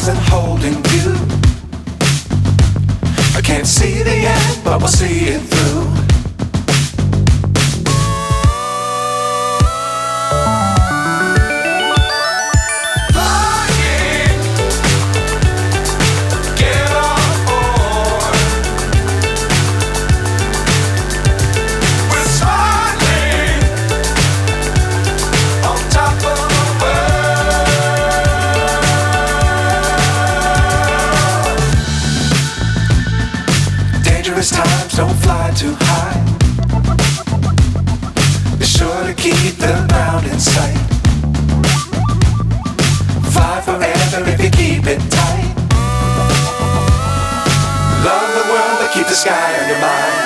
stars and holding you. I can't see the end, but we'll see it through. Times don't fly too high. Be sure to keep the ground in sight. Fly forever if you keep it tight. Love the world but keep the sky on your mind.